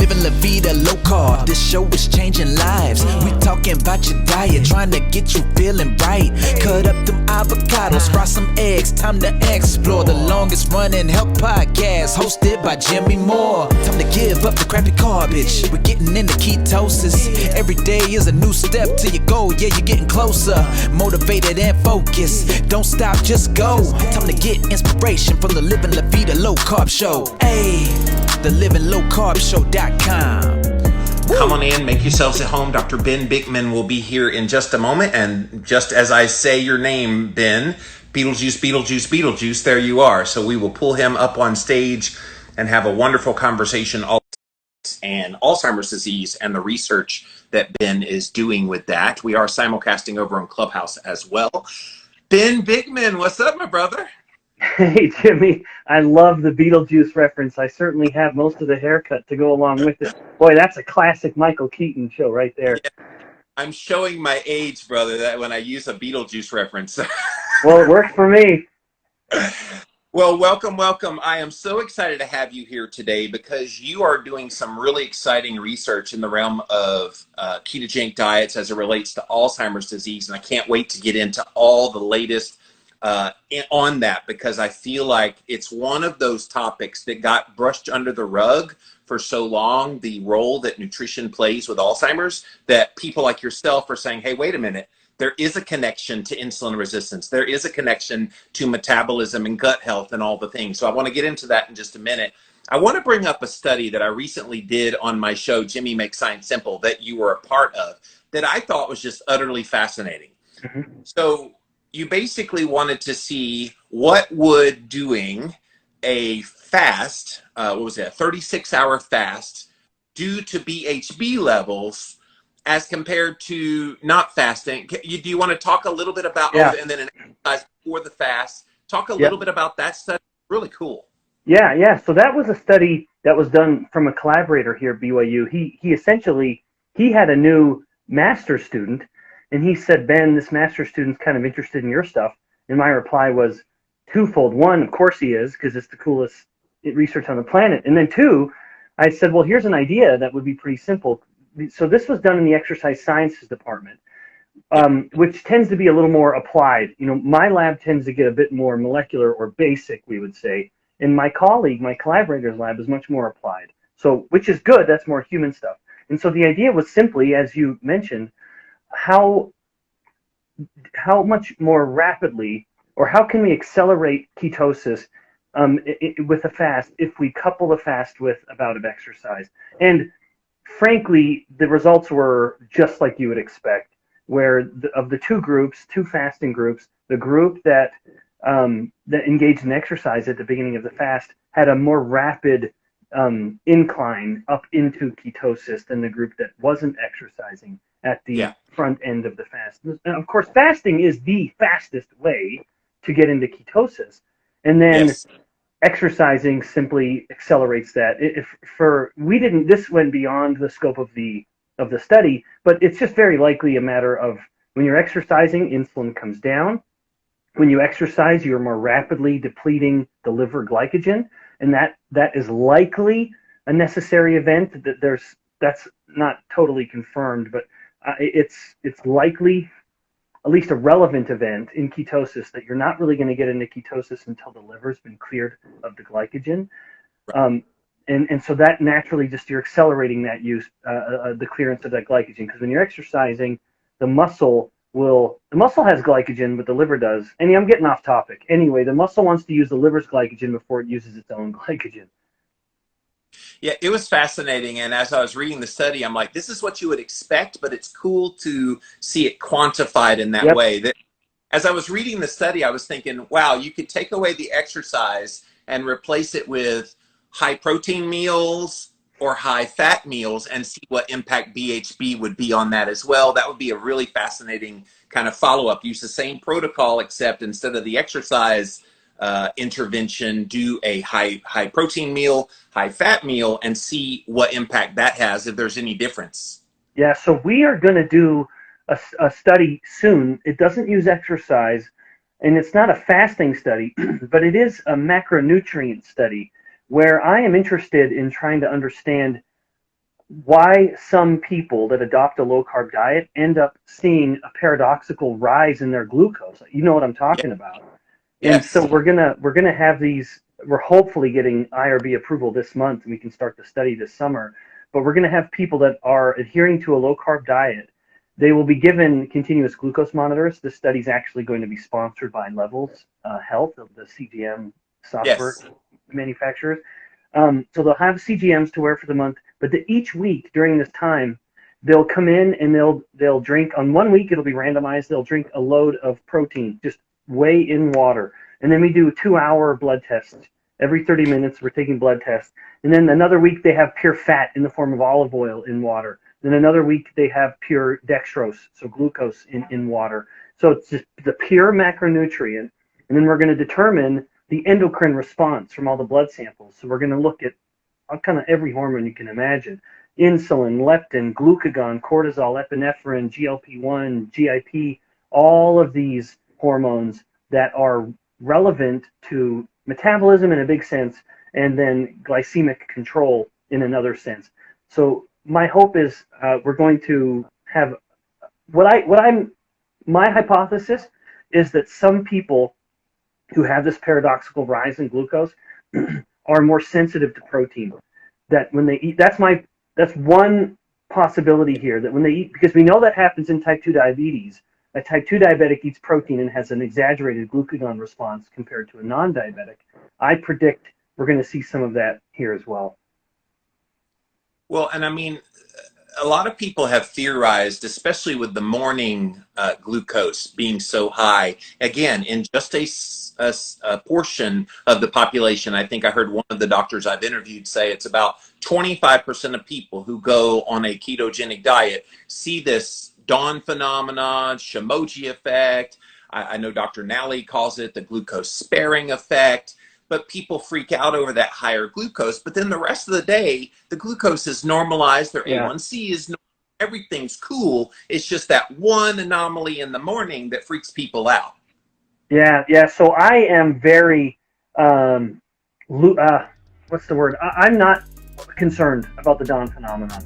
living La Vida low carb. This show is changing lives. We talking about your diet, trying to get you feeling right. Cut up them avocados, fry some eggs, time to explore the longest running health podcast, hosted by Jimmy Moore. Time to give up the crappy garbage. We're getting into ketosis. Every day is a new step to your goal. Yeah, you're getting closer, motivated and focused. Don't stop, just go. Time to get inspiration from the Living La Vida Low Carb Show. Hey, the livinglowcarbshow.com. Come on in, make yourselves at home. Dr. Ben Bikman will be here in just a moment. And just as I say your name, Ben, Beetlejuice, Beetlejuice, Beetlejuice, there you are. So we will pull him up on stage and have a wonderful conversation and Alzheimer's disease and the research that Ben is doing with that. We are simulcasting over on Clubhouse as well. Ben Bikman, what's up, my brother? Hey, Jimmy, I love the Beetlejuice reference. I certainly have most of the haircut to go along with it. Boy, that's a classic Michael Keaton show right there. Yeah. I'm showing my age, brother, that when I use a Beetlejuice reference. Well, it worked for me. Well, welcome. I am so excited to have you here today because you are doing some really exciting research in the realm of ketogenic diets as it relates to Alzheimer's disease. And I can't wait to get into all the latest on that, because I feel like it's one of those topics that got brushed under the rug for so long, the role that nutrition plays with Alzheimer's, that people like yourself are saying, hey, wait a minute, there is a connection to insulin resistance. There is a connection to metabolism and gut health and all the things. So I want to get into that in just a minute. I want to bring up a study that I recently did on my show, Jimmy Makes Science Simple, that you were a part of, that I thought was just utterly fascinating. Mm-hmm. So you basically wanted to see what would doing a fast, a 36-hour fast, do to BHB levels as compared to not fasting. Do you want to talk a little bit about, and then an exercise before the fast? Talk a little bit about that study. Really cool. Yeah. So that was a study that was done from a collaborator here at BYU. He essentially had a new master's student, and he said, Ben, this master's student's kind of interested in your stuff. And my reply was twofold. One, of course he is, because it's the coolest research on the planet. And then two, I said, well, here's an idea that would be pretty simple. So this was done in the exercise sciences department, which tends to be a little more applied. You know, my lab tends to get a bit more molecular or basic, we would say. And my collaborator's lab is much more applied. So, which is good, that's more human stuff. And so the idea was simply, as you mentioned, how much more rapidly, or how can we accelerate ketosis with a fast if we couple the fast with a bout of exercise? And frankly, the results were just like you would expect, where of the two fasting groups, the group that engaged in exercise at the beginning of the fast had a more rapid incline up into ketosis than the group that wasn't exercising at the front end of the fast. And of course, fasting is the fastest way to get into ketosis. And then exercising simply accelerates that. This went beyond the scope of the study, but it's just very likely a matter of when you're exercising, insulin comes down. When you exercise, you're more rapidly depleting the liver glycogen, and that is likely a necessary event. That's not totally confirmed, but it's likely at least a relevant event in ketosis, that you're not really going to get into ketosis until the liver's been cleared of the glycogen. Right. And so that naturally just you're accelerating that use, the clearance of that glycogen, because when you're exercising, the muscle has glycogen, but the liver does. And I'm getting off topic. Anyway, the muscle wants to use the liver's glycogen before it uses its own glycogen. Yeah, it was fascinating. And as I was reading the study, I'm like, this is what you would expect, but it's cool to see it quantified in that way. That as I was reading the study, I was thinking, wow, you could take away the exercise and replace it with high protein meals or high fat meals and see what impact BHB would be on that as well. That would be a really fascinating kind of follow-up. Use the same protocol, except instead of the exercise intervention, do a high protein meal, high fat meal, and see what impact that has, if there's any difference. Yeah, so we are going to do a study soon. It doesn't use exercise, and it's not a fasting study, but it is a macronutrient study where I am interested in trying to understand why some people that adopt a low carb diet end up seeing a paradoxical rise in their glucose. You know what I'm Yeah. talking about. And so Yes. we're gonna have these. We're hopefully getting IRB approval this month, and we can start the study this summer. But we're gonna have people that are adhering to a low carb diet. They will be given continuous glucose monitors. This study is actually going to be sponsored by Levels Health, the CGM software Yes. manufacturers. So they'll have CGMs to wear for the month, but each week during this time, they'll come in and they'll drink. On 1 week, it'll be randomized. They'll drink a load of protein, just weigh in water, and then we do 2-hour blood tests every 30 minutes. We're taking blood tests, and then another week they have pure fat in the form of olive oil in water. Then another week they have pure dextrose, so glucose in water. So it's just the pure macronutrient, and then we're going to determine the endocrine response from all the blood samples. So we're going to look at kind of every hormone you can imagine: insulin, leptin, glucagon, cortisol, epinephrine, GLP-1, GIP, all of these hormones that are relevant to metabolism in a big sense, and then glycemic control in another sense. So my hope is we're going to have my hypothesis is that some people who have this paradoxical rise in glucose are more sensitive to protein. That when they eat, that's one possibility here. That when they eat, because we know that happens in type 2 diabetes. A type 2 diabetic eats protein and has an exaggerated glucagon response compared to a non-diabetic. I predict we're going to see some of that here as well. Well, and I mean, a lot of people have theorized, especially with the morning glucose being so high, again, in just a portion of the population. I think I heard one of the doctors I've interviewed say it's about 25% of people who go on a ketogenic diet see this dawn phenomenon, Shimoji effect. I know Dr. Nally calls it the glucose sparing effect. But people freak out over that higher glucose. But then the rest of the day, the glucose is normalized. Their Yeah. A1C is normal. Everything's cool. It's just that one anomaly in the morning that freaks people out. Yeah. So I am very, what's the word? I'm not concerned about the dawn phenomenon.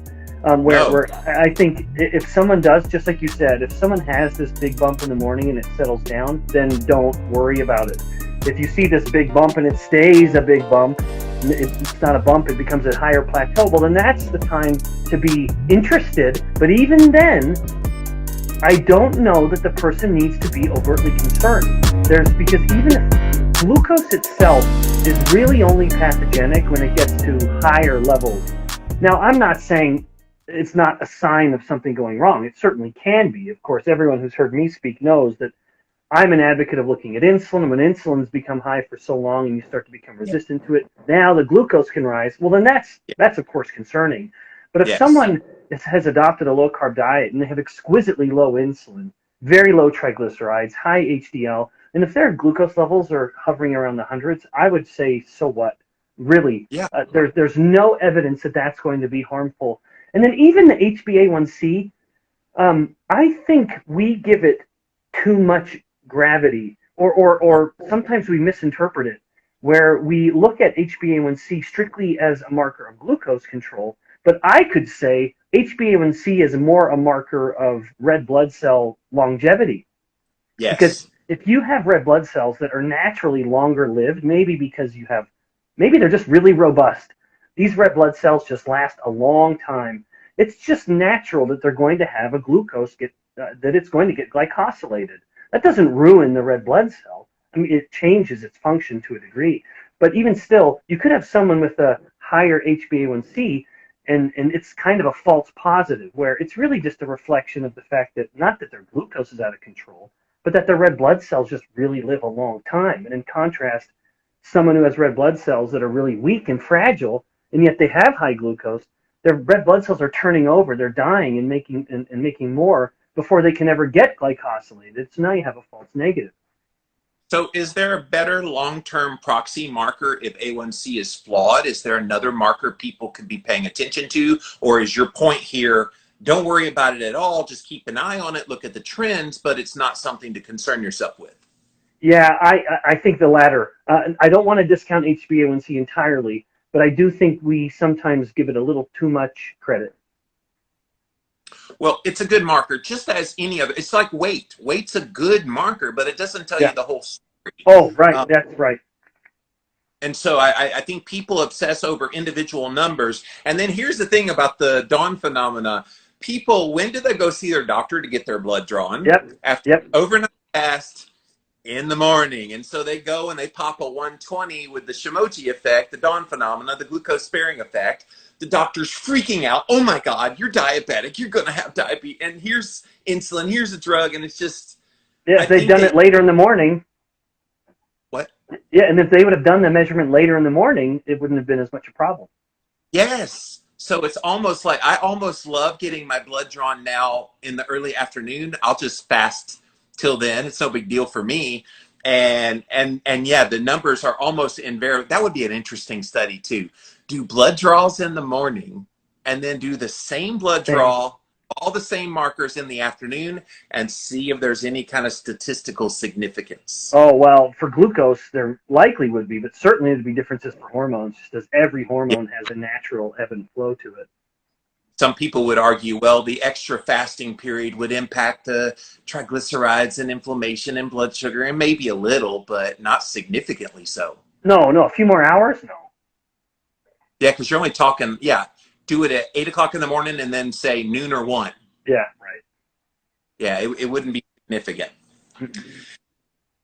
Where I think if someone does, just like you said, if someone has this big bump in the morning and it settles down, then don't worry about it. If you see this big bump and it stays a big bump, it's not a bump, it becomes a higher plateau, well, then that's the time to be interested. But even then, I don't know that the person needs to be overtly concerned. Because even if glucose itself is really only pathogenic when it gets to higher levels. Now, I'm not saying it's not a sign of something going wrong. It certainly can be. Of course, everyone who's heard me speak knows that I'm an advocate of looking at insulin. When insulin's become high for so long and you start to become resistant to it, now the glucose can rise. Well, then that's of course concerning. But if someone has adopted a low-carb diet and they have exquisitely low insulin, very low triglycerides, high HDL, and if their glucose levels are hovering around the hundreds, I would say, so what? Really, there's no evidence that that's going to be harmful. And then even the HbA1c, I think we give it too much gravity, or sometimes we misinterpret it, where we look at HbA1c strictly as a marker of glucose control. But I could say HbA1c is more a marker of red blood cell longevity. Yes. Because if you have red blood cells that are naturally longer lived, maybe they're just really robust. These red blood cells just last a long time. It's just natural that they're going to have a glucose that it's going to get glycosylated. That doesn't ruin the red blood cell. I mean, it changes its function to a degree. But even still, you could have someone with a higher HbA1c, and it's kind of a false positive, where it's really just a reflection of the fact that not that their glucose is out of control, but that their red blood cells just really live a long time. And in contrast, someone who has red blood cells that are really weak and fragile, and yet they have high glucose, their red blood cells are turning over, they're dying and making more before they can ever get glycosylated. So now you have a false negative. So is there a better long-term proxy marker if A1C is flawed? Is there another marker people could be paying attention to? Or is your point here, don't worry about it at all, just keep an eye on it, look at the trends, but it's not something to concern yourself with? Yeah, I think the latter. I don't want to discount HbA1c entirely, but I do think we sometimes give it a little too much credit. Well, it's a good marker, just as any other. It's like weight. Weight's a good marker, but it doesn't tell you the whole story. Oh, right. That's right. And so I think people obsess over individual numbers. And then here's the thing about the dawn phenomena. People, when do they go see their doctor to get their blood drawn? After overnight fast in the morning. And so they go and they pop a 120 with the Shimoji effect, the dawn phenomena, the glucose sparing effect. The doctor's freaking out. Oh my God, you're diabetic. You're going to have diabetes. And here's insulin. Here's a drug. And it's just. Yeah, if they've done it later in the morning. What? Yeah, and if they would have done the measurement later in the morning, it wouldn't have been as much a problem. Yes. So it's almost like I almost love getting my blood drawn now in the early afternoon. I'll just fast till then. It's no big deal for me. And yeah, the numbers are almost invariable. That would be an interesting study too. Do blood draws in the morning and then do the same blood draw, all the same markers in the afternoon, and see if there's any kind of statistical significance. Oh, well, for glucose, there likely would be, but certainly there'd be differences for hormones, just as every hormone has a natural ebb and flow to it. Some people would argue, well, the extra fasting period would impact the triglycerides and inflammation and blood sugar, and maybe a little, but not significantly so. No, a few more hours? No. Yeah, because you're only talking, do it at 8 o'clock in the morning and then say noon or 1. Yeah, right. Yeah, it wouldn't be significant.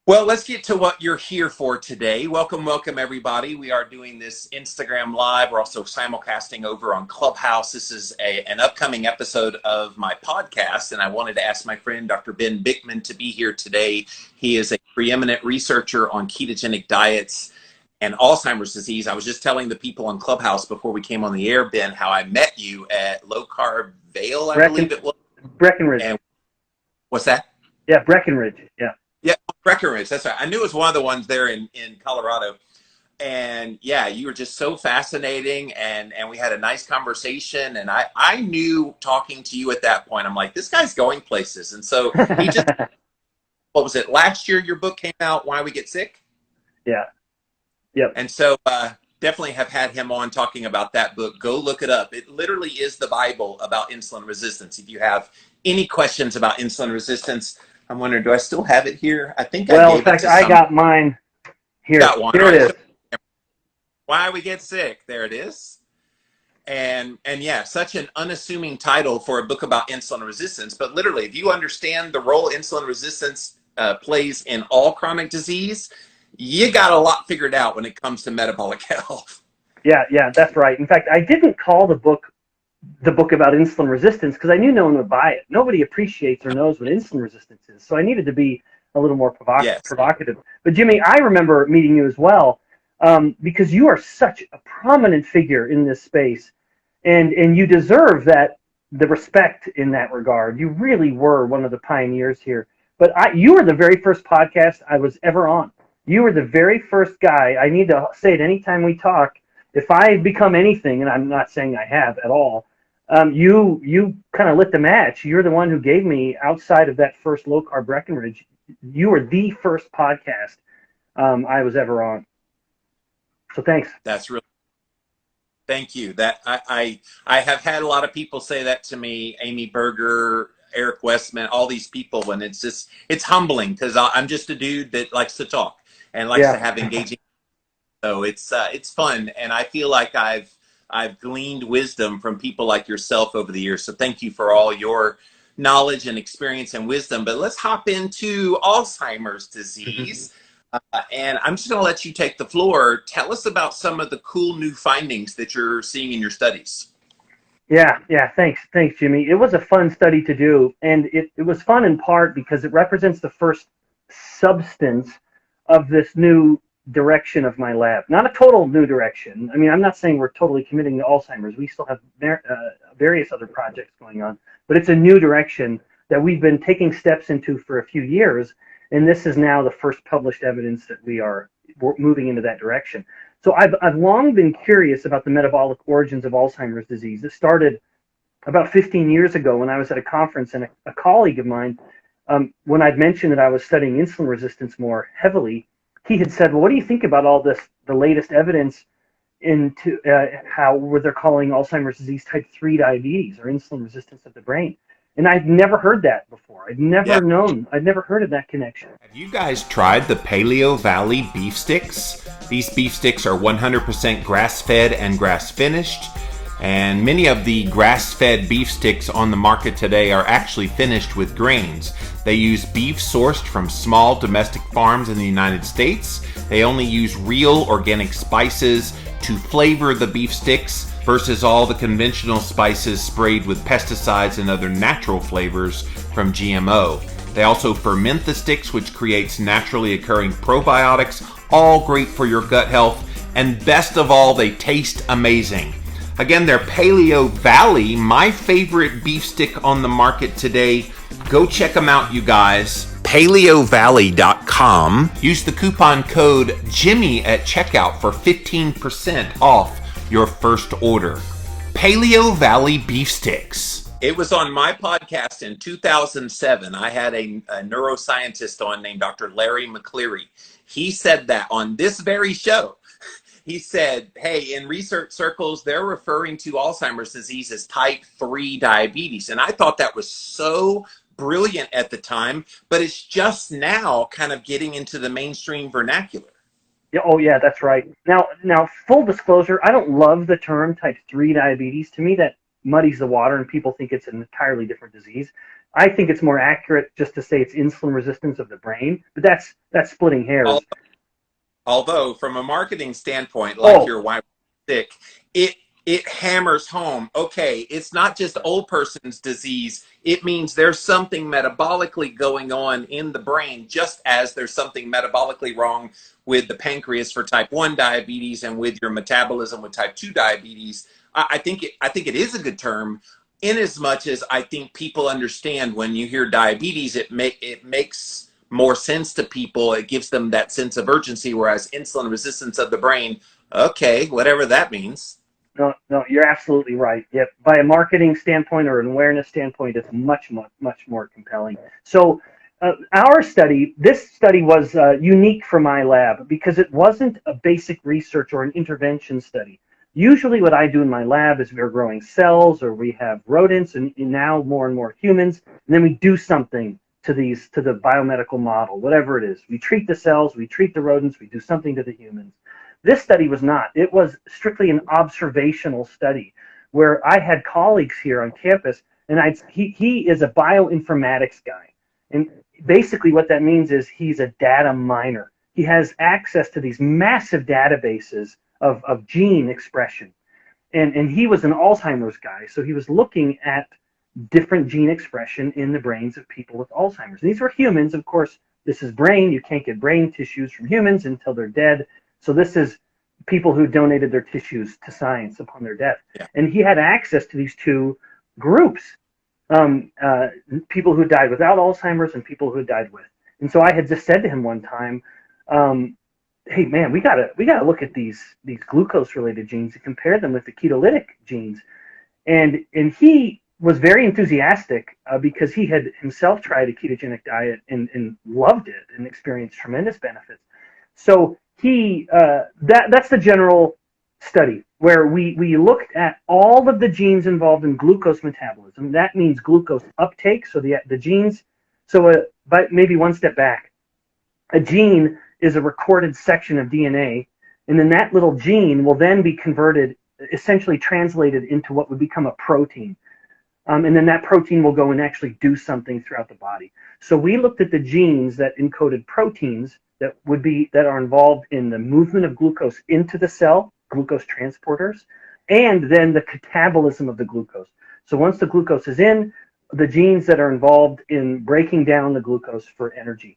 Well, let's get to what you're here for today. Welcome, everybody. We are doing this Instagram Live. We're also simulcasting over on Clubhouse. This is an upcoming episode of my podcast, and I wanted to ask my friend, Dr. Ben Bikman, to be here today. He is a preeminent researcher on ketogenic diets and Alzheimer's disease. I was just telling the people on Clubhouse before we came on the air, Ben, how I met you at Low Carb Vale, I believe it was. Breckenridge. And what's that? Yeah, Breckenridge. Yeah. Yeah, Breckenridge. That's right. I knew it was one of the ones there in Colorado. And yeah, you were just so fascinating, and we had a nice conversation. And I knew talking to you at that point, I'm like, this guy's going places. And so he just, what was it? Last year, your book came out, Why We Get Sick? Yeah. Yep. And so definitely have had him on talking about that book. Go look it up. It literally is the Bible about insulin resistance. If you have any questions about insulin resistance, I'm wondering, do I still have it here? I think I gave it to I got mine here. Got one, here right? it is. Why We Get Sick. There it is. And yeah, such an unassuming title for a book about insulin resistance. But literally, if you understand the role insulin resistance plays in all chronic disease, you got a lot figured out when it comes to metabolic health. Yeah, that's right. In fact, I didn't call the book about insulin resistance because I knew no one would buy it. Nobody appreciates or knows what insulin resistance is. So I needed to be a little more provocative. But Jimmy, I remember meeting you as well because you are such a prominent figure in this space, and you deserve the respect in that regard. You really were one of the pioneers here. But you were the very first podcast I was ever on. You were the very first guy. I need to say it anytime we talk. If I become anything, and I'm not saying I have at all, you kind of lit the match. You're the one who gave me, outside of that first Low Carb Breckenridge, you were the first podcast I was ever on. So thanks. That's really, thank you. That I have had a lot of people say that to me, Amy Berger, Eric Westman, all these people, and it's humbling because I'm just a dude that likes to talk and likes to have engaging. So it's fun, and I feel like I've gleaned wisdom from people like yourself over the years. So thank you for all your knowledge and experience and wisdom. But let's hop into Alzheimer's disease. And I'm just going to let you take the floor. Tell us about some of the cool new findings that you're seeing in your studies. Yeah, thanks, Jimmy. It was a fun study to do, and it was fun in part because it represents the first substance of this new direction of my lab. Not a total new direction. I mean, I'm not saying we're totally committing to Alzheimer's. We still have various other projects going on, but it's a new direction that we've been taking steps into for a few years, and this is now the first published evidence that we're moving into that direction. So I've long been curious about the metabolic origins of Alzheimer's disease. It started about 15 years ago when I was at a conference, and a colleague of mine, when I'd mentioned that I was studying insulin resistance more heavily, he had said, well, what do you think about all this, the latest evidence into how where they're calling Alzheimer's disease type 3 diabetes or insulin resistance of the brain. And I've never heard that before. I'd never heard of that connection. Have you guys tried the Paleo Valley beef sticks? These beef sticks are 100% grass-fed and grass-finished, and many of the grass-fed beef sticks on the market today are actually finished with grains. They use beef sourced from small domestic farms in the United States. They only use real organic spices to flavor the beef sticks versus all the conventional spices sprayed with pesticides and other natural flavors from GMO. They also ferment the sticks, which creates naturally occurring probiotics, all great for your gut health, and best of all, they taste amazing. Again, they're Paleo Valley, my favorite beef stick on the market today. Go check them out, you guys. PaleoValley.com. Use the coupon code Jimmy at checkout for 15% off your first order. Paleo Valley beef sticks. It was on my podcast in 2007. I had a neuroscientist on named Dr. Larry McCleary. He said that on this very show. He said, hey, in research circles, they're referring to Alzheimer's disease as type 3 diabetes. And I thought that was so brilliant at the time, but it's just now kind of getting into the mainstream vernacular. Yeah, oh yeah, that's right. Now, full disclosure, I don't love the term type 3 diabetes. To me, that muddies the water and people think it's an entirely different disease. I think it's more accurate just to say it's insulin resistance of the brain, but that's splitting hairs. Although from a marketing standpoint, like your wife stick, it hammers home, okay, it's not just old person's disease. It means there's something metabolically going on in the brain, just as there's something metabolically wrong with the pancreas for type 1 diabetes and with your metabolism with type 2 diabetes. I think it is a good term, in as much as I think people understand when you hear diabetes, it makes more sense to people. It gives them that sense of urgency, whereas insulin resistance of the brain, okay, whatever that means. No, you're absolutely right. Yep. By a marketing standpoint or an awareness standpoint, it's much more compelling. So this study was unique for my lab because it wasn't a basic research or an intervention study. Usually what I do in my lab is we're growing cells or we have rodents and now more and more humans, and then we do something to the biomedical model, whatever it is. We treat the cells, we treat the rodents, we do something to the humans. This study was not. It was strictly an observational study where I had colleagues here on campus, and he is a bioinformatics guy. And basically what that means is he's a data miner. He has access to these massive databases of gene expression. And he was an Alzheimer's guy, so he was looking at different gene expression in the brains of people with Alzheimer's. And these were humans, of course. This is brain. You can't get brain tissues from humans until they're dead. So this is people who donated their tissues to science upon their death. Yeah. And he had access to these two groups, people who died without Alzheimer's and people who died with. And so I had just said to him one time, hey man, we gotta look at these glucose-related genes and compare them with the ketolytic genes. And he was very enthusiastic because he had himself tried a ketogenic diet and loved it and experienced tremendous benefits. So that's the general study where we looked at all of the genes involved in glucose metabolism. That means glucose uptake. So the genes. So but maybe one step back, a gene is a recorded section of DNA, and then that little gene will then be converted, essentially translated into what would become a protein. And then that protein will go and actually do something throughout the body. So we looked at the genes that encoded proteins that are involved in the movement of glucose into the cell, glucose transporters, and then the catabolism of the glucose. So once the glucose is in, the genes that are involved in breaking down the glucose for energy.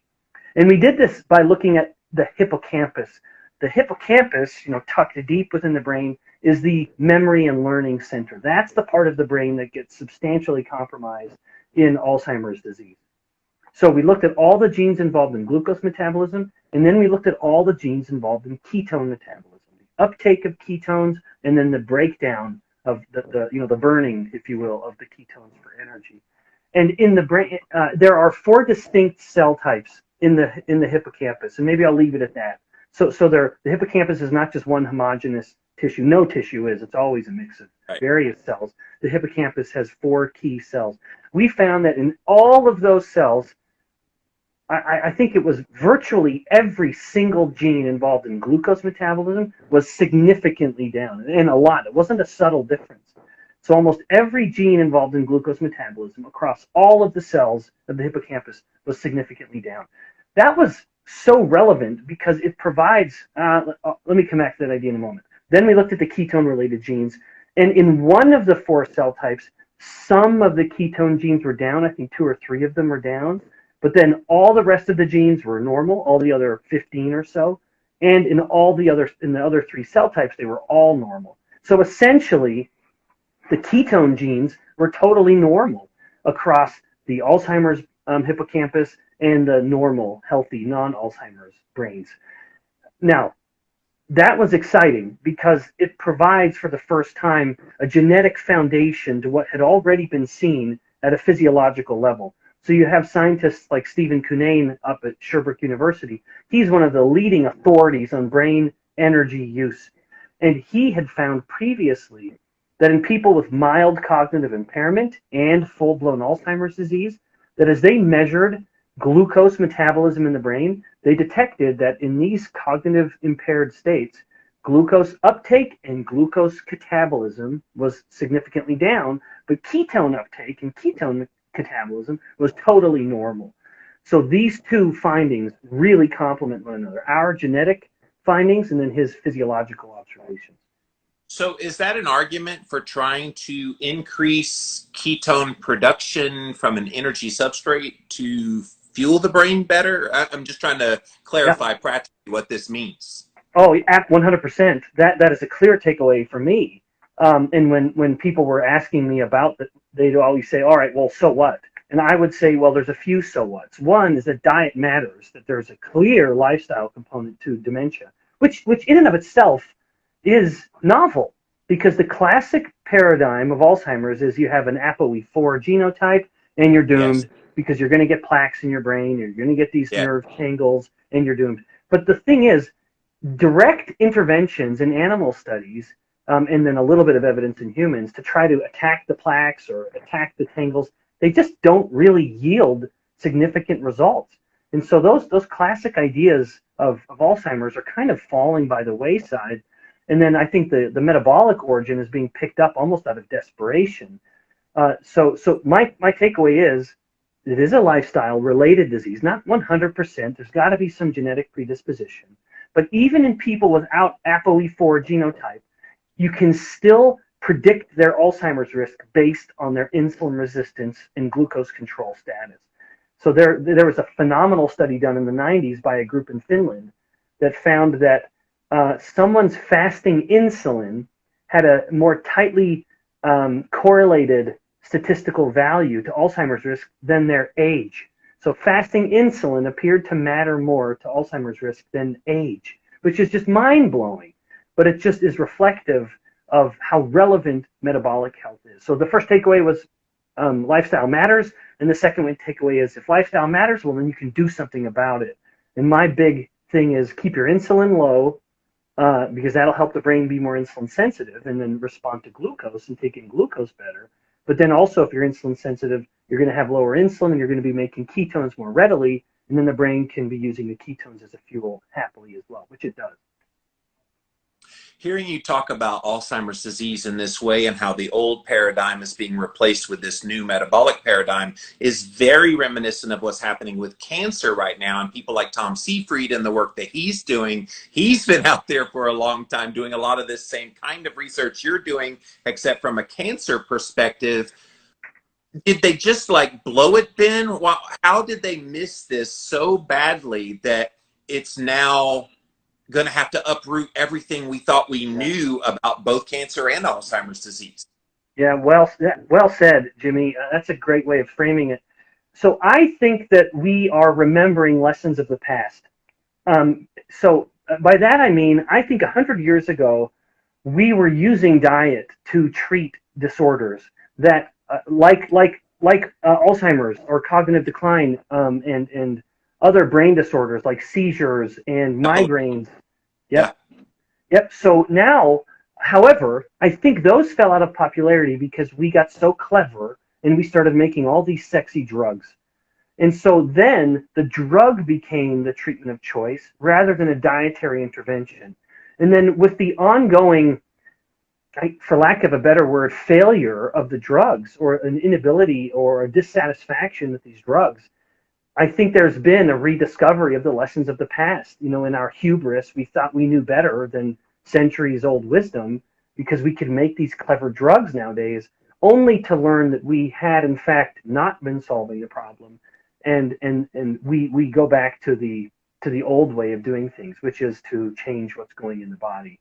And we did this by looking at the hippocampus. The hippocampus, tucked deep within the brain, is the memory and learning center. That's the part of the brain that gets substantially compromised in Alzheimer's disease. So we looked at all the genes involved in glucose metabolism, and then we looked at all the genes involved in ketone metabolism, the uptake of ketones, and then the breakdown of the burning, if you will, of the ketones for energy. And in the brain, there are 4 distinct cell types in the hippocampus, and maybe I'll leave it at that. So the hippocampus is not just one homogeneous tissue. No tissue is. It's always a mix of Right. various cells. The hippocampus has 4 key cells. We found that in all of those cells, I think it was virtually every single gene involved in glucose metabolism was significantly down, and a lot. It wasn't a subtle difference. So almost every gene involved in glucose metabolism across all of the cells of the hippocampus was significantly down. That was so relevant because it provides, let me come back to that idea in a moment. Then we looked at the ketone-related genes, and in one of the 4 cell types, some of the ketone genes were down. I think 2 or 3 of them were down. But then all the rest of the genes were normal, all the other 15 or so. And in the other 3 cell types, they were all normal. So essentially, the ketone genes were totally normal across the Alzheimer's hippocampus and the normal, healthy, non-Alzheimer's brains. Now, that was exciting because it provides for the first time a genetic foundation to what had already been seen at a physiological level. So you have scientists like Stephen Cunnane up at Sherbrooke University. He's one of the leading authorities on brain energy use. And he had found previously that in people with mild cognitive impairment and full-blown Alzheimer's disease, that as they measured glucose metabolism in the brain, they detected that in these cognitive impaired states, glucose uptake and glucose catabolism was significantly down, but ketone uptake and ketone catabolism was totally normal. So these 2 findings really complement one another, our genetic findings and then his physiological observations. So is that an argument for trying to increase ketone production from an energy substrate to fuel the brain better? I'm just trying to clarify practically what this means. Oh, 100%. That is a clear takeaway for me. And when people were asking me about that, they'd always say, all right, well, so what? And I would say, well, there's a few so whats. One is that diet matters, that there's a clear lifestyle component to dementia, which in and of itself is novel, because the classic paradigm of Alzheimer's is you have an ApoE4 genotype and you're doomed because you're going to get plaques in your brain, you're going to get these nerve tangles, and you're doomed. But the thing is, direct interventions in animal studies and then a little bit of evidence in humans to try to attack the plaques or attack the tangles, they just don't really yield significant results. And so those classic ideas of Alzheimer's are kind of falling by the wayside. And then I think the metabolic origin is being picked up almost out of desperation. So my takeaway is it is a lifestyle-related disease, not 100%. There's got to be some genetic predisposition. But even in people without ApoE4 genotype, you can still predict their Alzheimer's risk based on their insulin resistance and glucose control status. So there was a phenomenal study done in the 90s by a group in Finland that found that someone's fasting insulin had a more tightly correlated statistical value to Alzheimer's risk than their age. So fasting insulin appeared to matter more to Alzheimer's risk than age, which is just mind-blowing. But it just is reflective of how relevant metabolic health is. So the first takeaway was lifestyle matters, and the second takeaway is if lifestyle matters, well, then you can do something about it. And my big thing is keep your insulin low, because that'll help the brain be more insulin sensitive and then respond to glucose and take in glucose better. But then also if you're insulin sensitive, you're going to have lower insulin and you're going to be making ketones more readily, and then the brain can be using the ketones as a fuel happily as well, which it does. Hearing you talk about Alzheimer's disease in this way and how the old paradigm is being replaced with this new metabolic paradigm is very reminiscent of what's happening with cancer right now. And people like Tom Seyfried and the work that he's doing, he's been out there for a long time doing a lot of this same kind of research you're doing, except from a cancer perspective. Did they just like blow it, Ben? How did they miss this so badly that it's now going to have to uproot everything we thought we knew about both cancer and Alzheimer's disease? Yeah, well said, Jimmy. That's a great way of framing it. So I think that we are remembering lessons of the past. So by that I mean, I think 100 years ago, we were using diet to treat disorders that like Alzheimer's or cognitive decline and other brain disorders like seizures and migraines. Yep. So now However, I think those fell out of popularity because we got so clever and we started making all these sexy drugs. And so then the drug became the treatment of choice rather than a dietary intervention. And then with the ongoing, for lack of a better word, failure of the drugs, or an inability or a dissatisfaction with these drugs, I think there's been a rediscovery of the lessons of the past. In our hubris, we thought we knew better than centuries old wisdom because we could make these clever drugs nowadays, only to learn that we had in fact not been solving the problem. And we go back to the old way of doing things, which is to change what's going in the body.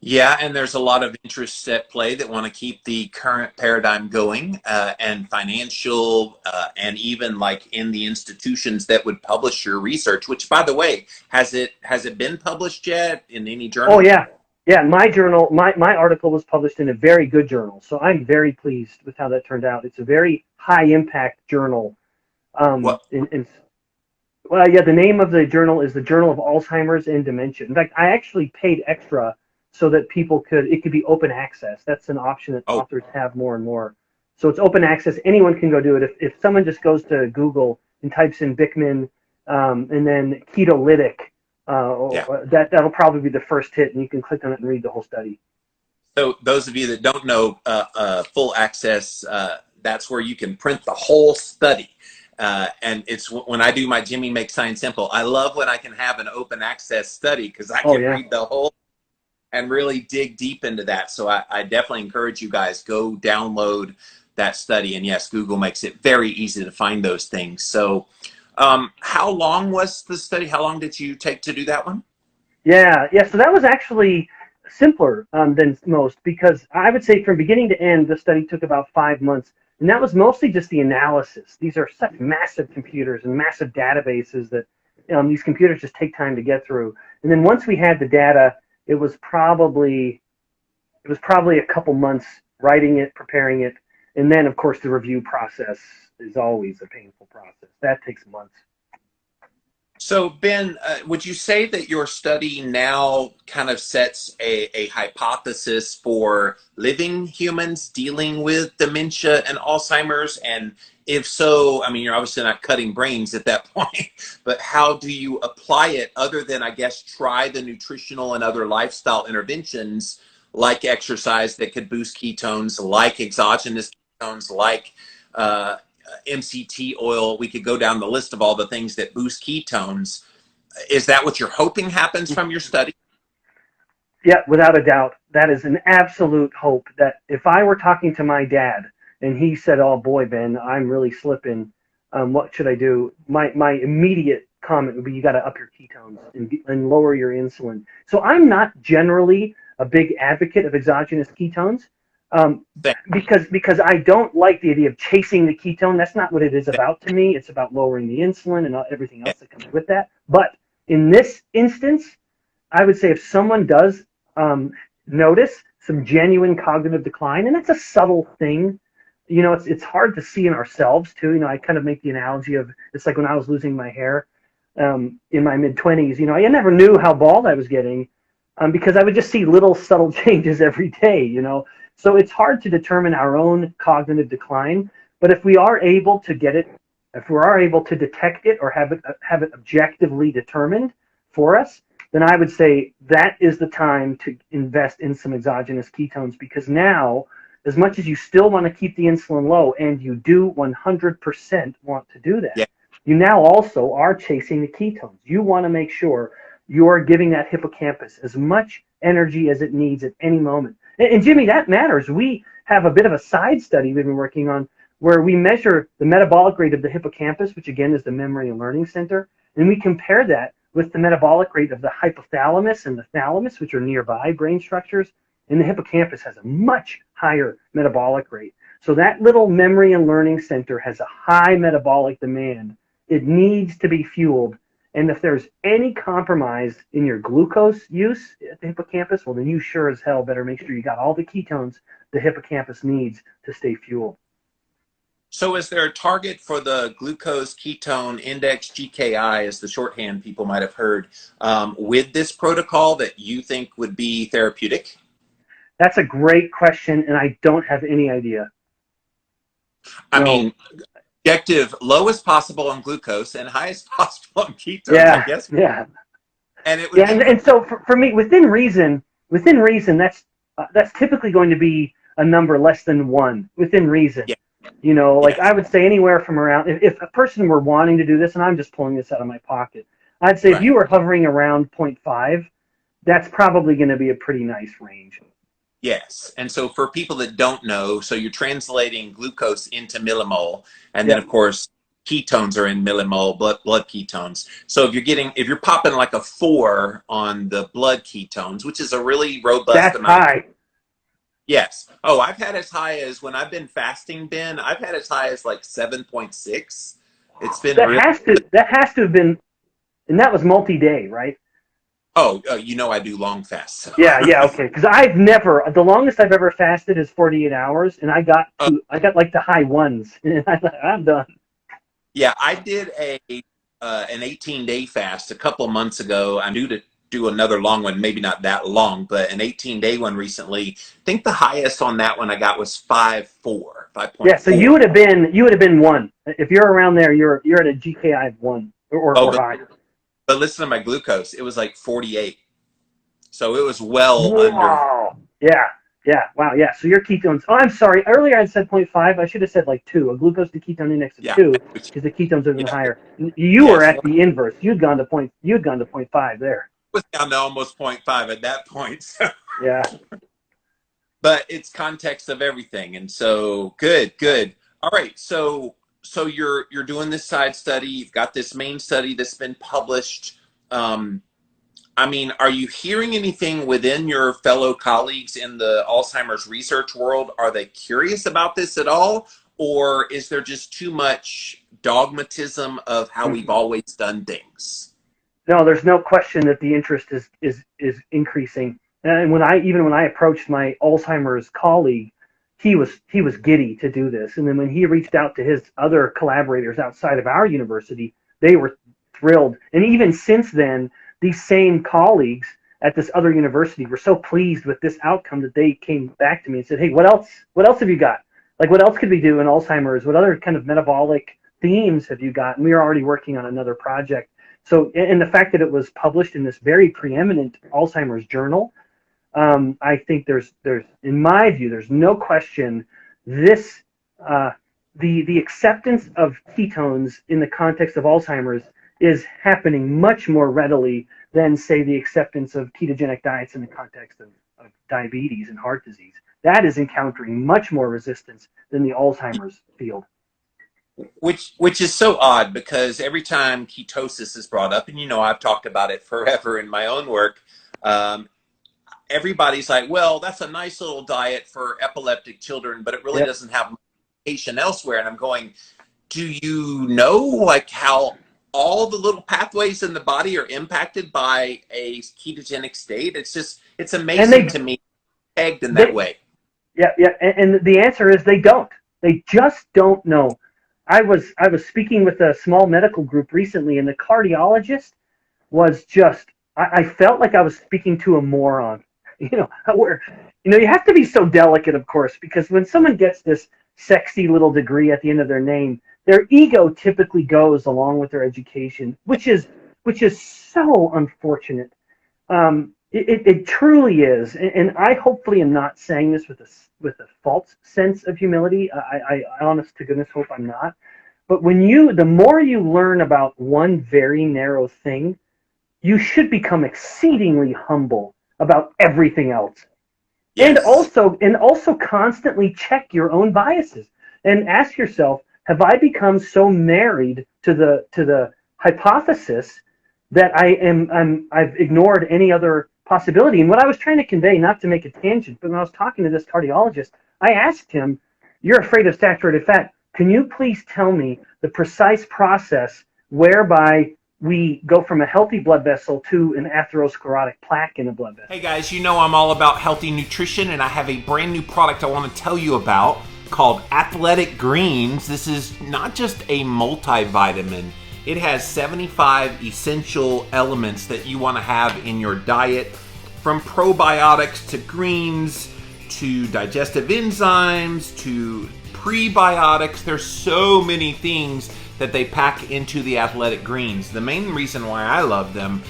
Yeah, and there's a lot of interests at play that want to keep the current paradigm going, and financial, and even like in the institutions that would publish your research. Which, by the way, has it been published yet in any journal? Oh yeah, yeah. My journal, my article was published in a very good journal, so I'm very pleased with how that turned out. It's a very high impact journal. What? Well, yeah, the name of the journal is the Journal of Alzheimer's and Dementia. In fact, I actually paid extra so that it could be open access. That's an option that authors have more and more. So it's open access. Anyone can go do it. If someone just goes to Google and types in Bikman, and then ketolytic, that'll probably be the first hit, and you can click on it and read the whole study. So those of you that don't know, full access, that's where you can print the whole study. And it's when I do my Jimmy Make Science Simple, I love when I can have an open access study because I can read the whole and really dig deep into that. So I definitely encourage you guys, go download that study. And yes, Google makes it very easy to find those things. So how long was the study? How long did you take to do that one? Yeah. So that was actually simpler than most, because I would say from beginning to end, the study took about 5 months. And that was mostly just the analysis. These are such massive computers and massive databases that these computers just take time to get through. And then once we had the data, it was probably a couple months writing it, preparing it, and then of course the review process is always a painful process. That takes months. So Ben, would you say that your study now kind of sets a hypothesis for living humans dealing with dementia and Alzheimer's? And if so, I mean, you're obviously not cutting brains at that point, but how do you apply it other than, I guess, try the nutritional and other lifestyle interventions like exercise that could boost ketones, like exogenous ketones, like MCT oil? We could go down the list of all the things that boost ketones. Is that what you're hoping happens from your study? Yeah, without a doubt. That is an absolute hope, that if I were talking to my dad and he said, "Oh boy, Ben, I'm really slipping. What should I do?" My immediate comment would be, "You got to up your ketones and lower your insulin." So I'm not generally a big advocate of exogenous ketones, because I don't like the idea of chasing the ketone. That's not what it is about to me. It's about lowering the insulin and everything else that comes with that. But in this instance, I would say if someone does notice some genuine cognitive decline, and it's a subtle thing, it's hard to see in ourselves too. I kind of make the analogy of, it's like when I was losing my hair in my mid-20s. I never knew how bald I was getting because I would just see little subtle changes every day. So it's hard to determine our own cognitive decline. But if we are able to get it, if we are able to detect it or have it objectively determined for us, then I would say that is the time to invest in some exogenous ketones, because now, as much as you still want to keep the insulin low, and you do 100% want to do that, you now also are chasing the ketones. You want to make sure you are giving that hippocampus as much energy as it needs at any moment. And Jimmy, that matters. We have a bit of a side study we've been working on where we measure the metabolic rate of the hippocampus, which again is the memory and learning center, and we compare that with the metabolic rate of the hypothalamus and the thalamus, which are nearby brain structures, and the hippocampus has a much higher metabolic rate. So that little memory and learning center has a high metabolic demand. It needs to be fueled. And if there's any compromise in your glucose use at the hippocampus, well, then you sure as hell better make sure you got all the ketones the hippocampus needs to stay fueled. So is there a target for the glucose ketone index, GKI, as the shorthand people might have heard, with this protocol that you think would be therapeutic? That's a great question, and I don't have any idea. I No. mean, objective lowest possible on glucose and highest possible on ketones, Yeah, I guess. yeah. And it would Yeah, and so for me, within reason, that's typically going to be a number less than 1, within reason. Yeah. You know, like Yes. I would say anywhere from around, if a person were wanting to do this, and I'm just pulling this out of my pocket, I'd say if Right. you were hovering around 0.5, that's probably going to be a pretty nice range. Yes. And so for people that don't know, so you're translating glucose into millimole, and Yeah. then of course ketones are in millimole, blood ketones. So if you're popping like a 4 on the blood ketones, which is a really robust That's amount. high. Yes. Oh, I've had as high as, when I've been fasting, Ben, I've had as high as like 7.6. It's been That really, has to have been, and that was multi-day, right? you know, I do long fasts. So. Yeah, okay. Because the longest I've ever fasted is 48 hours, and I got like the high ones, and I thought, I'm done. Yeah, I did an 18-day fast a couple of months ago. I'm due to do another long one, maybe not that long, but an 18-day one recently. I think the highest on that one I got was 5.4. Yeah, so you would have been 1. If you're around there, you're at a GKI of 1 or high. But listen to my glucose; it was like 48, so it was well under. Yeah, wow, yeah. So your ketones. Oh, I'm sorry. Earlier I said 0.5. I should have said like 2. A glucose to ketone index of 2, because the ketones have been higher. You were at the inverse. You'd gone to 0.5 there. Was down to almost 0.5 at that point. So. Yeah. But it's context of everything, and so good. All right, so you're doing this side study. You've got this main study that's been published. I mean, are you hearing anything within your fellow colleagues in the Alzheimer's research world? Are they curious about this at all, or is there just too much dogmatism of how we've always done things? No, there's no question that the interest is increasing. And when I approached my Alzheimer's colleague, he was giddy to do this. And then when he reached out to his other collaborators outside of our university, they were thrilled. And even since then, these same colleagues at this other university were so pleased with this outcome that they came back to me and said, "Hey, what else have you got? Like, what else could we do in Alzheimer's? What other kind of metabolic themes have you got?" And we are already working on another project. So, and the fact that it was published in this very preeminent Alzheimer's journal, I think there's in my view, there's no question this the acceptance of ketones in the context of Alzheimer's is happening much more readily than, say, the acceptance of ketogenic diets in the context of diabetes and heart disease. That is encountering much more resistance than the Alzheimer's field. Which is so odd, because every time ketosis is brought up, and you know, I've talked about it forever in my own work, everybody's like, well, that's a nice little diet for epileptic children, but it really doesn't have application elsewhere. And I'm going, do you know like how all the little pathways in the body are impacted by a ketogenic state? It's amazing to me, pegged in that way. Yeah, and the answer is they don't. They just don't know. I was speaking with a small medical group recently, and the cardiologist was just, I felt like I was speaking to a moron. You have to be so delicate, of course, because when someone gets this sexy little degree at the end of their name, their ego typically goes along with their education, which is so unfortunate. It truly is, and I hopefully am not saying this with a false sense of humility. I honest to goodness hope I'm not. But the more you learn about one very narrow thing, you should become exceedingly humble about everything else. Yes. And also constantly check your own biases and ask yourself, have I become so married to the hypothesis that I've ignored any other possibility? And what I was trying to convey, not to make a tangent, but when I was talking to this cardiologist, I asked him, "You're afraid of saturated fat. Can you please tell me the precise process whereby we go from a healthy blood vessel to an atherosclerotic plaque in a blood vessel?" Hey guys, you know I'm all about healthy nutrition, and I have a brand new product I want to tell you about called Athletic Greens. This is not just a multivitamin. It has 75 essential elements that you want to have in your diet, from probiotics to greens to digestive enzymes to prebiotics. There's so many things that they pack into the Athletic Greens. The main reason why I love them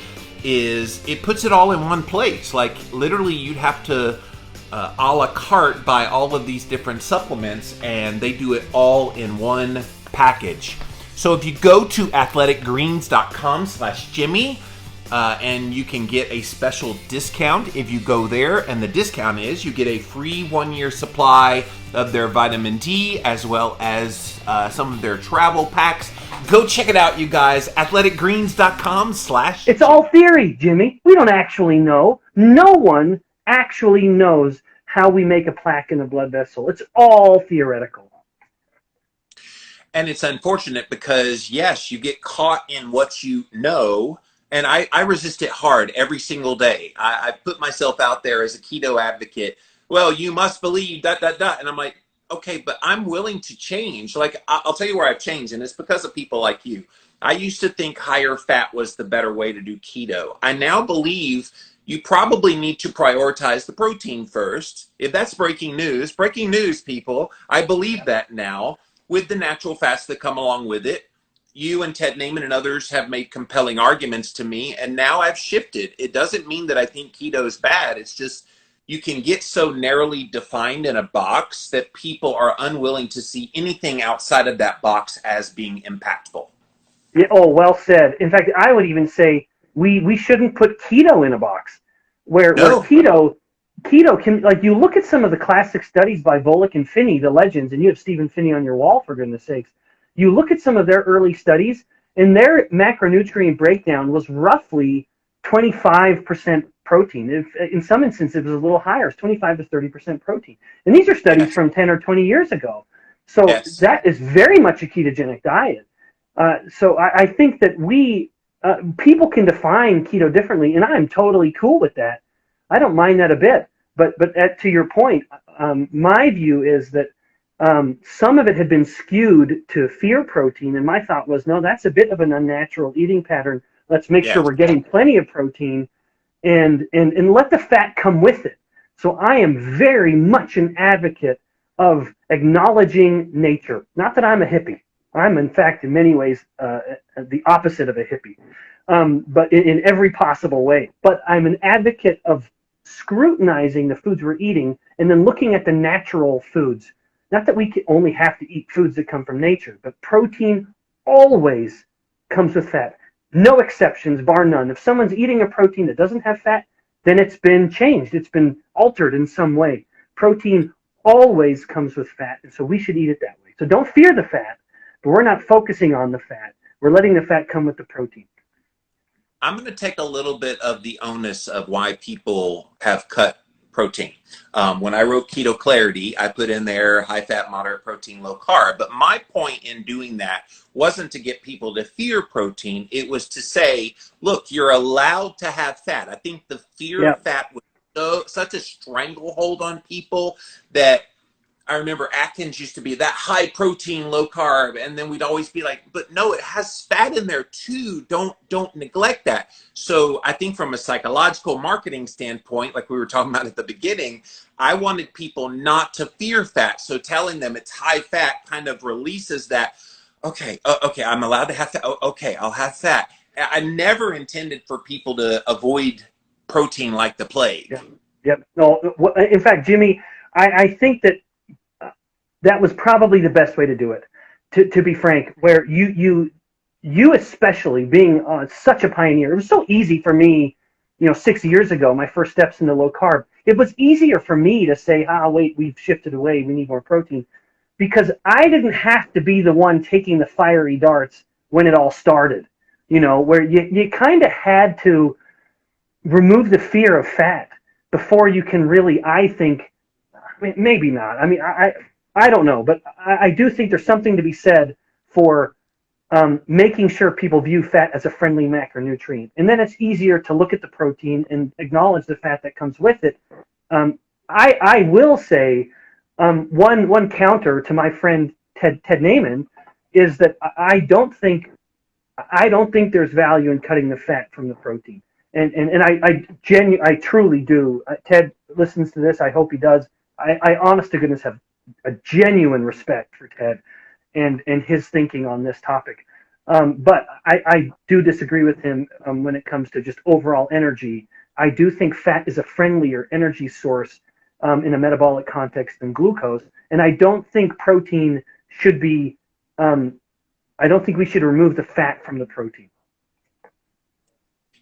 is it puts it all in one place. Like literally you'd have to a la carte buy all of these different supplements, and they do it all in one package. So if you go to athleticgreens.com/Jimmy, and you can get a special discount if you go there, and the discount is you get a free 1-year supply of their vitamin D as well as some of their travel packs. Go check it out, you guys. athleticgreens.com/. It's all theory, Jimmy. We don't actually know. No one actually knows how we make a plaque in a blood vessel. It's all theoretical. And it's unfortunate because, yes, you get caught in what you know. And I resist it hard every single day. I put myself out there as a keto advocate. Well, you must believe ... And I'm like, okay, but I'm willing to change. Like, I'll tell you where I've changed, and it's because of people like you. I used to think higher fat was the better way to do keto. I now believe you probably need to prioritize the protein first. If that's breaking news, people, I believe that now, with the natural fats that come along with it. You and Ted Naiman and others have made compelling arguments to me, and now I've shifted. It doesn't mean that I think keto is bad. It's just you can get so narrowly defined in a box that people are unwilling to see anything outside of that box as being impactful. Yeah, oh, well said. In fact, I would even say we shouldn't put keto in a box. Where keto can, like, you look at some of the classic studies by Volek and Finney, the legends, and you have Stephen Finney on your wall, for goodness sakes. You look at some of their early studies, and their macronutrient breakdown was roughly 25% protein. In some instances, it was a little higher. It's 25 to 30% protein. And these are studies from 10 or 20 years ago. So that is very much a ketogenic diet. So I think that people can define keto differently, and I'm totally cool with that. I don't mind that a bit. But to your point, my view is that some of it had been skewed to fear protein, and my thought was, no, that's a bit of an unnatural eating pattern. Let's make sure we're getting plenty of protein and let the fat come with it. So I am very much an advocate of acknowledging nature. Not that I'm a hippie. I'm, in fact, in many ways, the opposite of a hippie, but in every possible way. But I'm an advocate of scrutinizing the foods we're eating and then looking at the natural foods. Not that we only have to eat foods that come from nature, but protein always comes with fat. No exceptions, bar none. If someone's eating a protein that doesn't have fat, then it's been changed. It's been altered in some way. Protein always comes with fat, and so we should eat it that way. So don't fear the fat, but we're not focusing on the fat. We're letting the fat come with the protein. I'm going to take a little bit of the onus of why people have cut protein. When I wrote Keto Clarity, I put in there high fat, moderate protein, low carb. But my point in doing that wasn't to get people to fear protein. It was to say, look, you're allowed to have fat. I think the fear of fat was such a stranglehold on people that I remember Atkins used to be that high protein, low carb, and then we'd always be like, but no, it has fat in there too. Don't neglect that. So I think from a psychological marketing standpoint, like we were talking about at the beginning, I wanted people not to fear fat. So telling them it's high fat kind of releases that, okay, I'm allowed to have fat. Okay, I'll have fat. I never intended for people to avoid protein like the plague. Yep. No, in fact, Jimmy, I think that was probably the best way to do it, to be frank, where you especially being such a pioneer. It was so easy for me, 6 years ago, my first steps into low carb. It was easier for me to say, wait, we've shifted away, we need more protein, because I didn't have to be the one taking the fiery darts when it all started, where you kind of had to remove the fear of fat before you can really, I think, maybe not. I don't know, but I do think there's something to be said for making sure people view fat as a friendly macronutrient. And then it's easier to look at the protein and acknowledge the fat that comes with it. I will say One counter to my friend Ted Naiman is that I don't think there's value in cutting the fat from the protein. And I truly do. Ted listens to this. I hope he does. I honest to goodness have a genuine respect for Ted and his thinking on this topic. But I do disagree with him when it comes to just overall energy. I do think fat is a friendlier energy source in a metabolic context than glucose. And I don't think protein should be, I don't think we should remove the fat from the protein.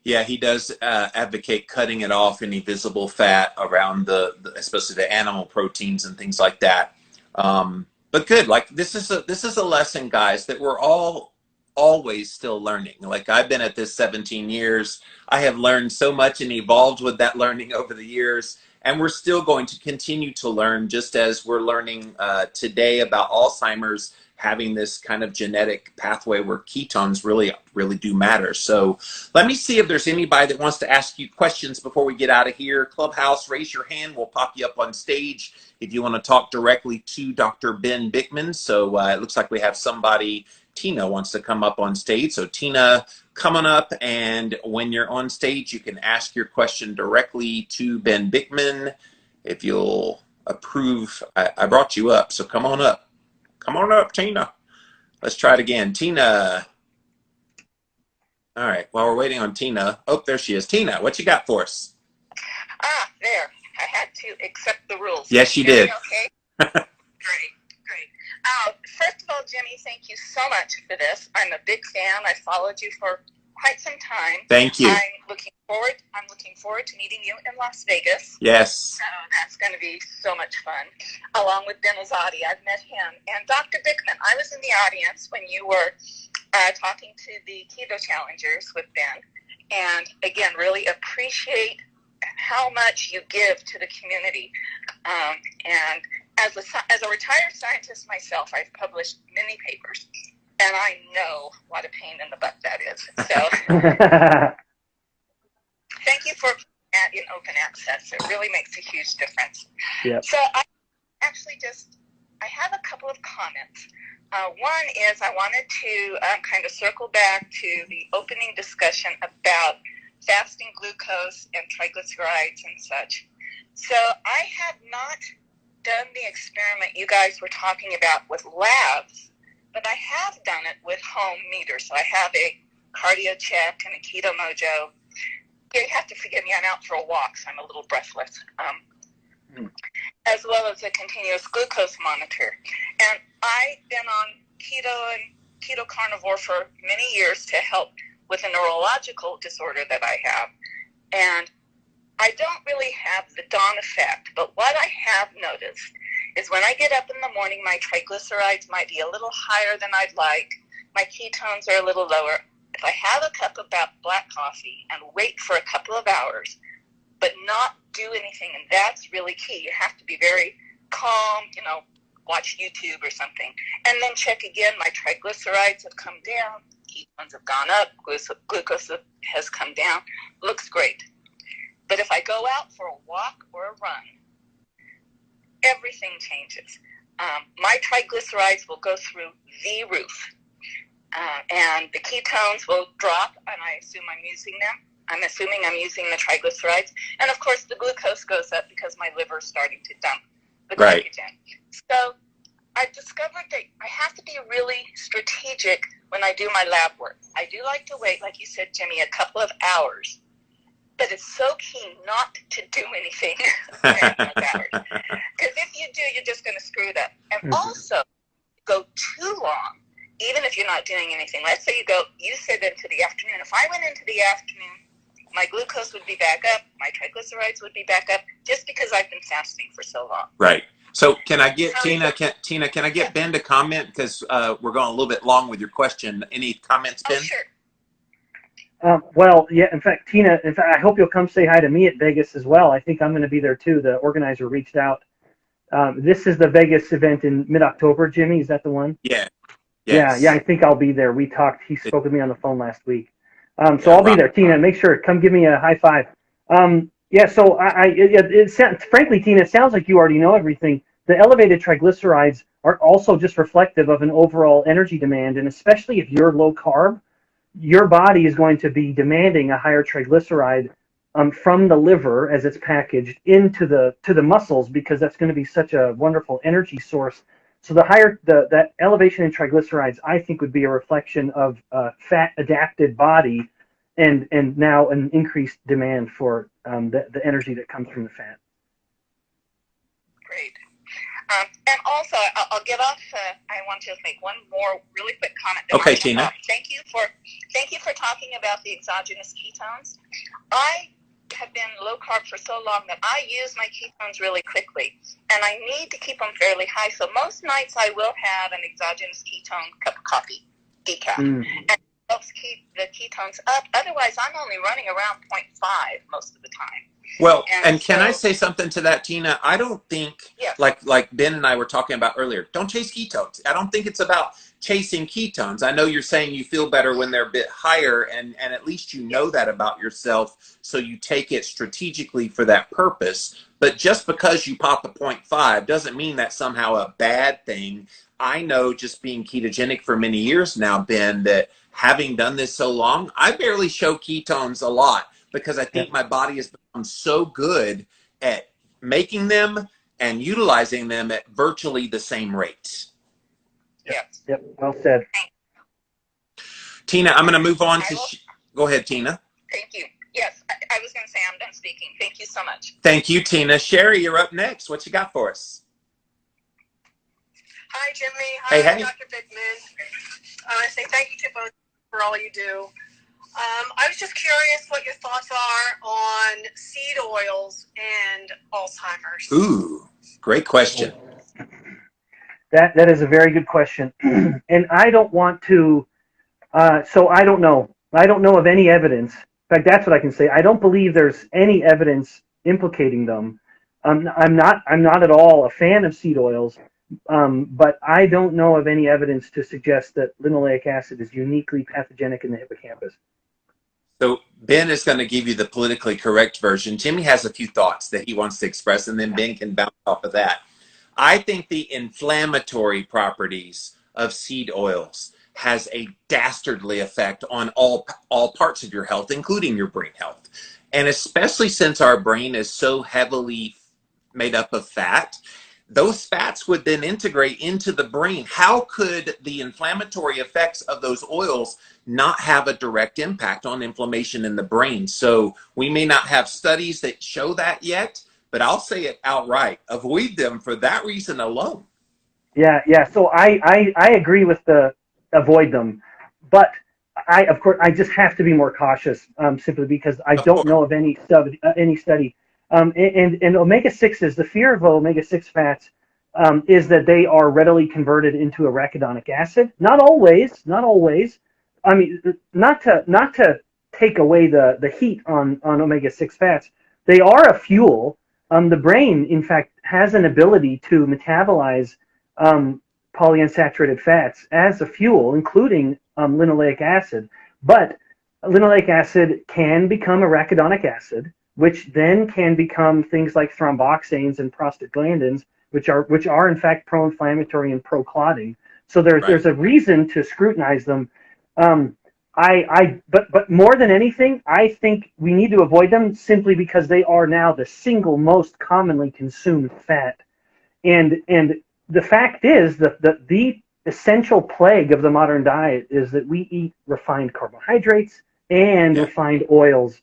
Yeah, he does advocate cutting it off, any visible fat around especially the animal proteins and things like that. But good, like this is a lesson, guys, that we're all always still learning. Like I've been at this 17 years. I have learned so much and evolved with that learning over the years. And we're still going to continue to learn, just as we're learning today about Alzheimer's having this kind of genetic pathway where ketones really do matter. So let me see if there's anybody that wants to ask you questions before we get out of here. Clubhouse, raise your hand. We'll pop you up on stage if you want to talk directly to Dr. Ben Bikman. So it looks like we have somebody. Tina wants to come up on stage. So Tina, come on up, and when you're on stage, you can ask your question directly to Ben Bikman. If you'll approve, I brought you up, so come on up. Come on up, Tina. Let's try it again. Tina. All right, while we're waiting on Tina. Oh, there she is. Tina, what you got for us? There. I had to accept the rules. Yes, you did. Okay? Great. First of all, Jimmy, thank you so much for this. I'm a big fan. I followed you for quite some time. Thank you. I'm looking forward to meeting you in Las Vegas. Yes. So that's going to be so much fun. Along with Ben Azadi, I've met him. And Dr. Bikman, I was in the audience when you were talking to the Keto Challengers with Ben. And again, really appreciate how much you give to the community. And as a retired scientist myself, I've published many papers, and I know what a pain in the butt that is. So thank you for that in open access. It really makes a huge difference. Yep. So I have a couple of comments. One is I wanted to kind of circle back to the opening discussion about fasting glucose and triglycerides and such. So I have not done the experiment you guys were talking about with labs, but I have done it with home meters. So I have a cardio check and a Keto Mojo. You have to forgive me, I'm out for a walk, so I'm a little breathless. As well as a continuous glucose monitor. And I've been on keto and keto carnivore for many years to help with a neurological disorder that I have. And I don't really have the dawn effect, but what I have noticed is when I get up in the morning, my triglycerides might be a little higher than I'd like. My ketones are a little lower. If I have a cup of black coffee and wait for a couple of hours, but not do anything, and that's really key. You have to be very calm, watch YouTube or something, and then check again. My triglycerides have come down, ketones have gone up, glucose has come down. Looks great. But if I go out for a walk or a run, everything changes. My triglycerides will go through the roof, and the ketones will drop, and I assume I'm using them. I'm assuming I'm using the triglycerides. And, of course, the glucose goes up because my liver is starting to dump the glycogen. So I've discovered that I have to be really strategic when I do my lab work. I do like to wait, like you said, Jimmy, a couple of hours. But it's so key not to do anything during those hours. Because if you do, you're just going to screw it up. And also, go too long, even if you're not doing anything. Let's say you said into the afternoon. If I went into the afternoon, my glucose would be back up, my triglycerides would be back up, just because I've been fasting for so long. Right. So can I get Tina? Can I get Ben to comment, because we're going a little bit long with your question? Any comments, Ben? Oh, sure. Well, yeah. In fact, Tina. I hope you'll come say hi to me at Vegas as well. I think I'm going to be there too. The organizer reached out. This is the Vegas event in mid-October. Jimmy, is that the one? Yeah. Yes. Yeah. I think I'll be there. We talked. He spoke to me on the phone last week. So I'll be there, Tina. Make sure, come give me a high five. So frankly, Tina, it sounds like you already know everything. the elevated triglycerides are also just reflective of an overall energy demand, and especially if you're low carb, your body is going to be demanding a higher triglyceride from the liver as it's packaged into the muscles, because that's going to be such a wonderful energy source. So that elevation in triglycerides, I think, would be a reflection of fat adapted body, and now an increased demand for the energy that comes from the fat. Great. And also, I'll get off. I want to make one more really quick comment. Okay, Tina. Thank you for talking about the exogenous ketones. I have been low carb for so long that I use my ketones really quickly, and I need to keep them fairly high. So most nights I will have an exogenous ketone cup of coffee, decaf, and it helps keep the ketones up. Otherwise, I'm only running around 0.5 most of the time. Well, and can I say something to that, Tina? I don't think, yes, like Ben and I were talking about earlier, don't chase ketones. I don't think it's about chasing ketones. I know you're saying you feel better when they're a bit higher, and at least you know that about yourself, so you take it strategically for that purpose. But just because you pop a 0.5 doesn't mean that's somehow a bad thing. I know, just being ketogenic for many years now, Ben, that having done this so long, I barely show ketones a lot, because I think my body has become so good at making them and utilizing them at virtually the same rate. yes. Yep, well said. Tina, I'm going to move on to... Go ahead, Tina. Thank you. Yes, I was going to say I'm done speaking. Thank you so much. Thank you, Tina. Sherry, you're up next. What you got for us? Hi, Jimmy. Hi, hey. Dr. Bikman. I say thank you to both for all you do. I was just curious what your thoughts are on seed oils and Alzheimer's. Ooh, great question. That is a very good question. And I don't want to, so I don't know. I don't know of any evidence. In fact, that's what I can say. I don't believe there's any evidence implicating them. I'm not at all a fan of seed oils, but I don't know of any evidence to suggest that linoleic acid is uniquely pathogenic in the hippocampus. So Ben is going to give you the politically correct version. Jimmy has a few thoughts that he wants to express, and then Ben can bounce off of that. I think the inflammatory properties of seed oils has a dastardly effect on all parts of your health, including your brain health. And especially since our brain is so heavily made up of fat, those fats would then integrate into the brain. How could the inflammatory effects of those oils not have a direct impact on inflammation in the brain? So we may not have studies that show that yet, but I'll say it outright. Avoid them for that reason alone. Yeah. So I agree with the avoid them, but of course I just have to be more cautious, simply because I don't know of any study. And omega-6s, the fear of omega-6 fats is that they are readily converted into arachidonic acid. Not always. I mean, not to take away the heat on omega-6 fats. They are a fuel. The brain, in fact, has an ability to metabolize polyunsaturated fats as a fuel, including linoleic acid. But linoleic acid can become arachidonic acid, which then can become things like thromboxanes and prostaglandins, which are in fact pro-inflammatory and pro-clotting. So there's a reason to scrutinize them. But more than anything, I think we need to avoid them simply because they are now the single most commonly consumed fat. And the fact is that the essential plague of the modern diet is that we eat refined carbohydrates and refined oils.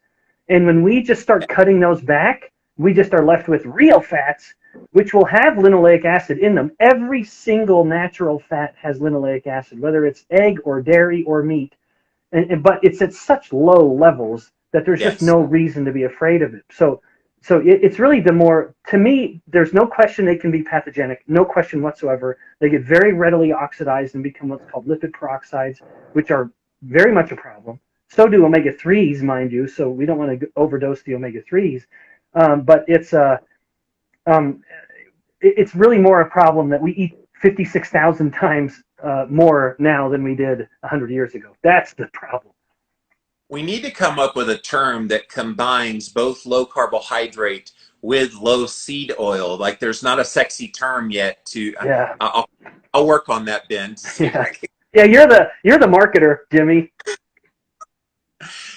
And when we just start cutting those back, we just are left with real fats, which will have linoleic acid in them. Every single natural fat has linoleic acid, whether it's egg or dairy or meat. But it's at such low levels that there's just no reason to be afraid of it. So it's really to me, there's no question they can be pathogenic, no question whatsoever. They get very readily oxidized and become what's called lipid peroxides, which are very much a problem. So do omega-3s, mind you, so we don't want to overdose the omega-3s. But it's really more a problem that we eat 56,000 times more now than we did 100 years ago. That's the problem. We need to come up with a term that combines both low carbohydrate with low seed oil. Like there's not a sexy term yet to, Yeah. I'll work on that, Ben. Yeah. Yeah, you're the marketer, Jimmy.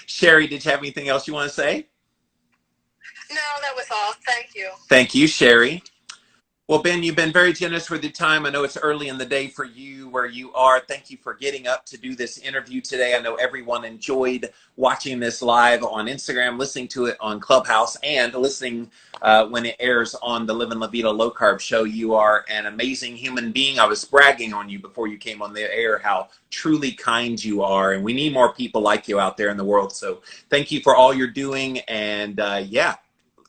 Sherry, did you have anything else you want to say? No, that was all. Thank you. Thank you, Sherry. Well, Ben, you've been very generous with your time. I know it's early in the day for you where you are. Thank you for getting up to do this interview today. I know everyone enjoyed watching this live on Instagram, listening to it on Clubhouse, and listening when it airs on the Livin' La Vida Low Carb Show. You are an amazing human being. I was bragging on you before you came on the air how truly kind you are, and we need more people like you out there in the world. So thank you for all you're doing, and yeah.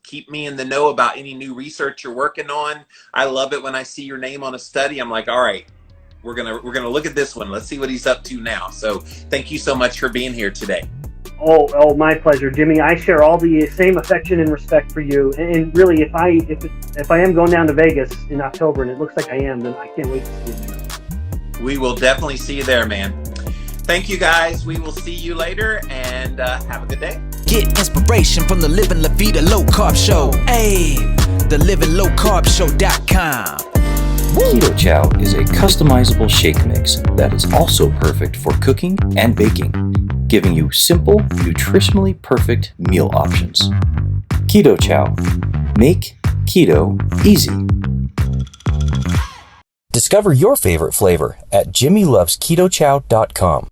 Keep me in the know about any new research you're working on. I love it when I see your name on a study. I'm like, all right, we're gonna look at this one. Let's see what he's up to now. So thank you so much for being here today. Oh, my pleasure, Jimmy. I share all the same affection and respect for you. And really, if I am going down to Vegas in October, and it looks like I am, then I can't wait to see you there. We will definitely see you there, man. Thank you, guys. We will see you later, and have a good day. Get inspiration from the Livin' La Vida Low Carb Show. Hey, the livinglowcarbshow.com. Keto Chow is a customizable shake mix that is also perfect for cooking and baking, giving you simple, nutritionally perfect meal options. Keto Chow. Make keto easy. Discover your favorite flavor at jimmylovesketochow.com.